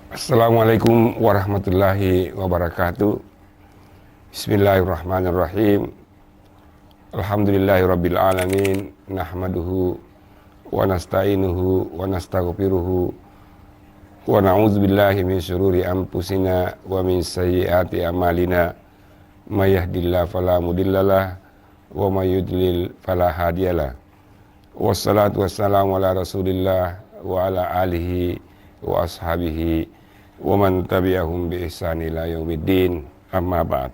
Assalamualaikum warahmatullahi wabarakatuh. Bismillahirrahmanirrahim. Alhamdulillahirabbil alamin. Nahmaduhu wa nasta'inuhu wa nastaghfiruhu wa na'udzubillahi min syururi anfusina wa min sayyiati a'malina. May yahdihillahu fala mudhillalah wa may yudlil fala hadiyalah. Wassalatu wassalamu ala Rasulillah wa ala alihi wa ashabihi wa man tabi'ahum bi ihsan ila yaumiddin. Amma ba'd.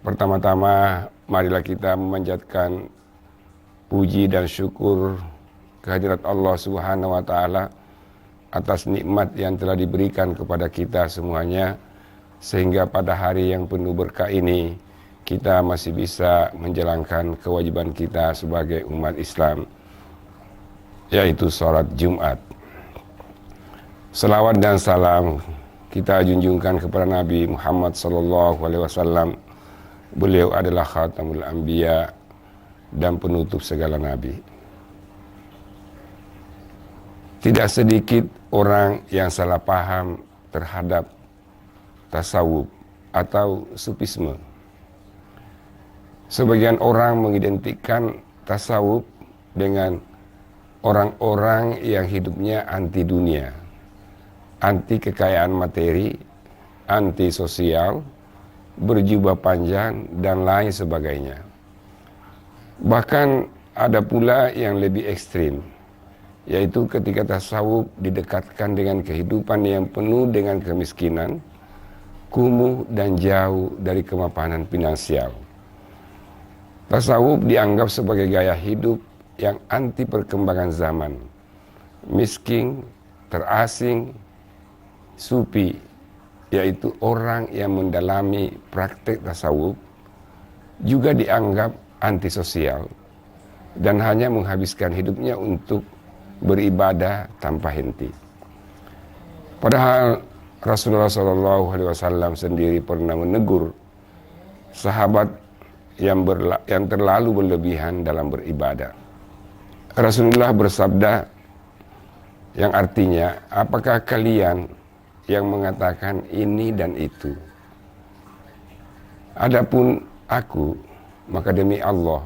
Pertama-tama marilah kita memanjatkan puji dan syukur kehadirat Allah Subhanahu wa taala atas nikmat yang telah diberikan kepada kita semuanya, sehingga pada hari yang penuh berkah ini kita masih bisa menjalankan kewajiban kita sebagai umat Islam, yaitu sholat Jumat. Selawat dan salam kita junjungkan kepada Nabi Muhammad SAW. Beliau adalah khatamul anbiya dan penutup segala nabi. Tidak sedikit orang yang salah paham terhadap tasawuf atau sufisme. Sebagian orang mengidentikan tasawuf dengan orang-orang yang hidupnya anti dunia, anti kekayaan materi, anti sosial, berjubah panjang, dan lain sebagainya. Bahkan ada pula yang lebih ekstrim, yaitu ketika tasawuf didekatkan dengan kehidupan yang penuh dengan kemiskinan, kumuh, dan jauh dari kemapanan finansial. Tasawuf dianggap sebagai gaya hidup yang anti perkembangan zaman, miskin, terasing. Sufi, yaitu orang yang mendalami praktek tasawuf, juga dianggap antisosial dan hanya menghabiskan hidupnya untuk beribadah tanpa henti. Padahal Rasulullah SAW sendiri pernah menegur sahabat yang terlalu berlebihan dalam beribadah. Rasulullah bersabda yang artinya, apakah kalian yang mengatakan ini dan itu? Adapun aku, maka demi Allah,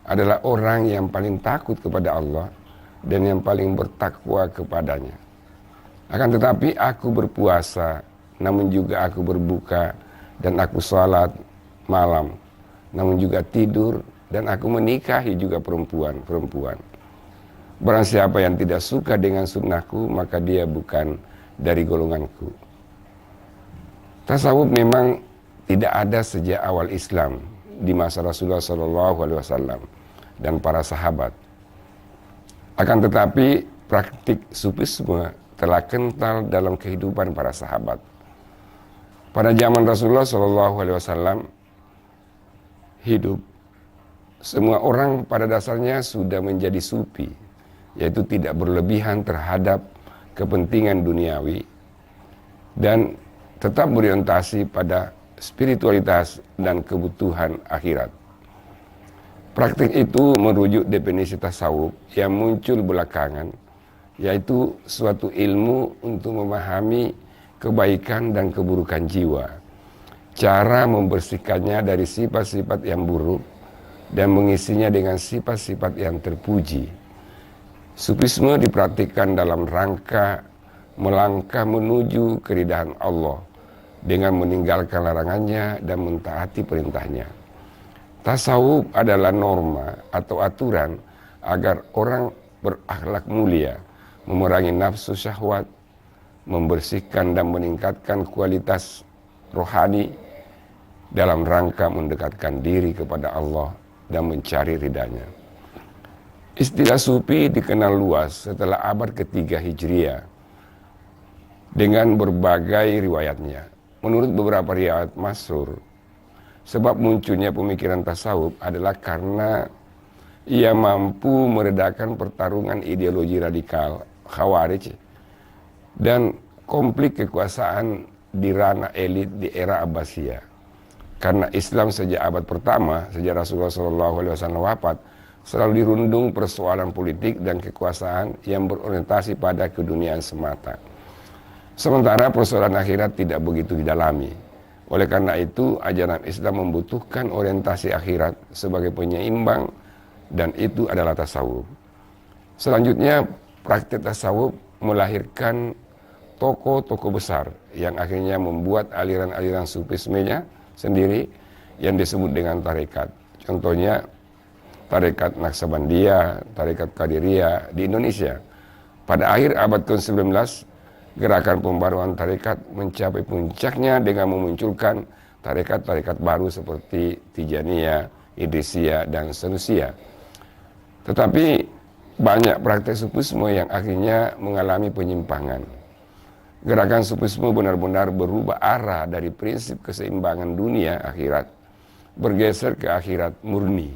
adalah orang yang paling takut kepada Allah dan yang paling bertakwa kepadanya. Akan tetapi aku berpuasa, namun juga aku berbuka, dan aku salat malam, namun juga tidur, dan aku menikahi juga perempuan. Barang siapa yang tidak suka dengan sunnahku, maka dia bukan dari golonganku. Tasawuf memang tidak ada sejak awal Islam di masa Rasulullah SAW dan para sahabat. Akan tetapi praktik sufisme telah kental dalam kehidupan para sahabat. Pada zaman Rasulullah SAW hidup, semua orang pada dasarnya sudah menjadi sufi, yaitu tidak berlebihan terhadap kepentingan duniawi dan tetap berorientasi pada spiritualitas dan kebutuhan akhirat. Praktik itu merujuk definisi tasawuf yang muncul belakangan, yaitu suatu ilmu untuk memahami kebaikan dan keburukan jiwa, cara membersihkannya dari sifat-sifat yang buruk dan mengisinya dengan sifat-sifat yang terpuji. Sufisme dipraktikkan dalam rangka melangkah menuju keridhaan Allah dengan meninggalkan larangannya dan mentaati perintahnya. Tasawuf adalah norma atau aturan agar orang berakhlak mulia, memerangi nafsu syahwat, membersihkan dan meningkatkan kualitas rohani dalam rangka mendekatkan diri kepada Allah dan mencari ridhanya. Istilah sufi dikenal luas setelah abad ketiga Hijriah dengan berbagai riwayatnya. Menurut beberapa riwayat masyhur, sebab munculnya pemikiran tasawuf adalah karena ia mampu meredakan pertarungan ideologi radikal Khawarij dan konflik kekuasaan di ranah elit di era Abbasiyah. Karena Islam sejak abad pertama, sejak Rasulullah SAW wafat, selalu dirundung persoalan politik dan kekuasaan yang berorientasi pada keduniaan semata. Sementara persoalan akhirat tidak begitu didalami. Oleh karena itu, ajaran Islam membutuhkan orientasi akhirat sebagai penyeimbang, dan itu adalah tasawuf. Selanjutnya, praktik tasawuf melahirkan tokoh-tokoh besar yang akhirnya membuat aliran-aliran sufismenya sendiri yang disebut dengan tarekat. Contohnya, tarekat Naqsabandiyah, tarekat Qadiriyah di Indonesia. Pada akhir abad ke-19, gerakan pembaruan tarekat mencapai puncaknya dengan memunculkan tarekat-tarekat baru seperti Tijaniyah, Idrisiyah, dan Sanusia. Tetapi banyak praktek sufisme yang akhirnya mengalami penyimpangan. Gerakan sufisme benar-benar berubah arah dari prinsip keseimbangan dunia akhirat, bergeser ke akhirat murni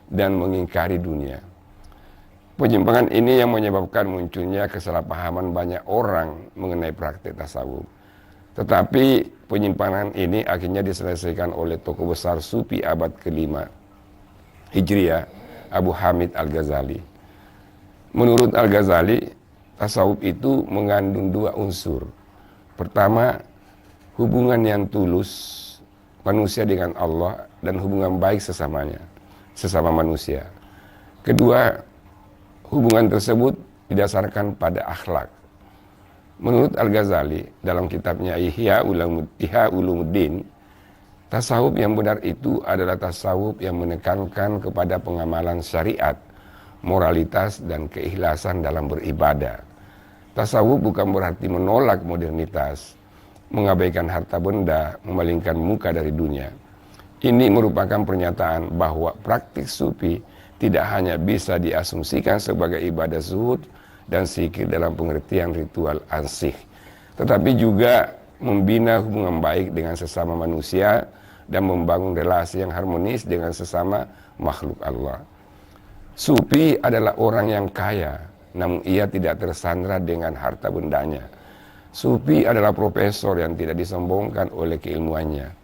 dan mengingkari dunia. Penyimpangan ini yang menyebabkan munculnya kesalahpahaman banyak orang mengenai praktik tasawuf. Tetapi penyimpangan ini akhirnya diselesaikan oleh tokoh besar Sufi abad ke-5 Hijriah, Abu Hamid Al-Ghazali. Menurut Al-Ghazali, tasawuf itu mengandung dua unsur. Pertama, hubungan yang tulus manusia dengan Allah dan hubungan baik sesama manusia. Kedua, hubungan tersebut didasarkan pada akhlak. Menurut Al-Ghazali dalam kitabnya Ihya Ulumuddin, tasawuf yang benar itu adalah tasawuf yang menekankan kepada pengamalan syariat, moralitas, dan keikhlasan dalam beribadah. Tasawuf bukan berarti menolak modernitas, mengabaikan harta benda, memalingkan muka dari dunia. Ini merupakan pernyataan bahwa praktik sufi tidak hanya bisa diasumsikan sebagai ibadah zuhud dan zikir dalam pengertian ritual ansih, tetapi juga membina hubungan baik dengan sesama manusia dan membangun relasi yang harmonis dengan sesama makhluk Allah. Sufi adalah orang yang kaya, namun ia tidak tersandra dengan harta bendanya. Sufi adalah profesor yang tidak disombongkan oleh keilmuannya.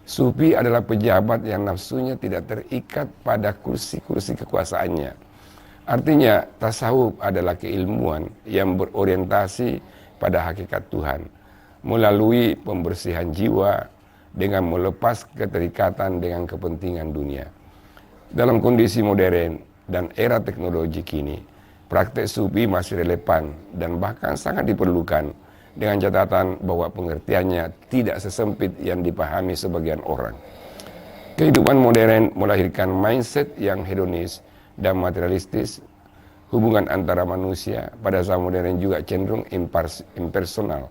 Sufi adalah pejabat yang nafsunya tidak terikat pada kursi-kursi kekuasaannya. Artinya, tasawuf adalah keilmuan yang berorientasi pada hakikat Tuhan, melalui pembersihan jiwa dengan melepas keterikatan dengan kepentingan dunia. Dalam kondisi modern dan era teknologi kini, praktek sufi masih relevan dan bahkan sangat diperlukan, dengan catatan bahwa pengertiannya tidak sesempit yang dipahami sebagian orang. Kehidupan modern melahirkan mindset yang hedonis dan materialistis. Hubungan antara manusia pada zaman modern juga cenderung impersonal.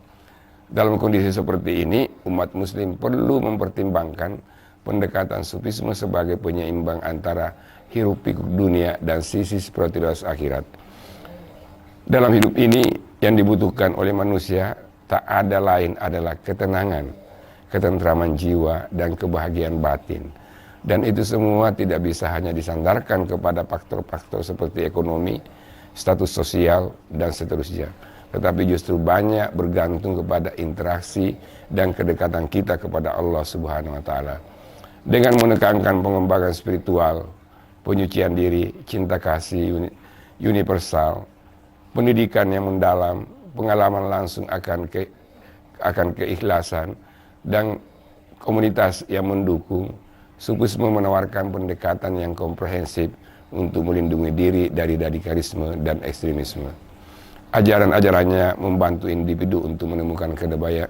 Dalam kondisi seperti ini, umat muslim perlu mempertimbangkan pendekatan sufisme sebagai penyeimbang antara hiruk pikuk dunia dan sisi spiritualitas akhirat. Dalam hidup ini, yang dibutuhkan oleh manusia tak ada lain adalah ketenangan, ketentraman jiwa, dan kebahagiaan batin. Dan itu semua tidak bisa hanya disandarkan kepada faktor-faktor seperti ekonomi, status sosial, dan seterusnya. Tetapi justru banyak bergantung kepada interaksi dan kedekatan kita kepada Allah Subhanahu wa Ta'ala. Dengan menekankan pengembangan spiritual, penyucian diri, cinta kasih universal, pendidikan yang mendalam, pengalaman langsung akan keikhlasan, dan komunitas yang mendukung, sufisme menawarkan pendekatan yang komprehensif untuk melindungi diri dari radikalisme dan ekstremisme. Ajaran-ajarannya membantu individu untuk menemukan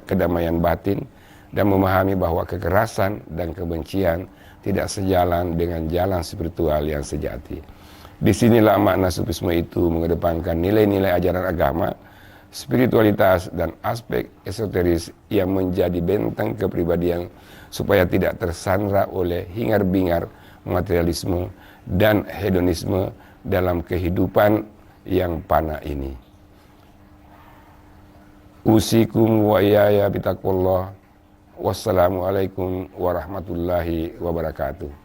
kedamaian batin dan memahami bahwa kekerasan dan kebencian tidak sejalan dengan jalan spiritual yang sejati. Disinilah makna sufisme itu mengedepankan nilai-nilai ajaran agama, spiritualitas, dan aspek esoteris yang menjadi benteng kepribadian supaya tidak tersandra oleh hingar-bingar materialisme dan hedonisme dalam kehidupan yang fana ini. Usikum wa iyaya bitaqwallah. Wassalamualaikum warahmatullahi wabarakatuh.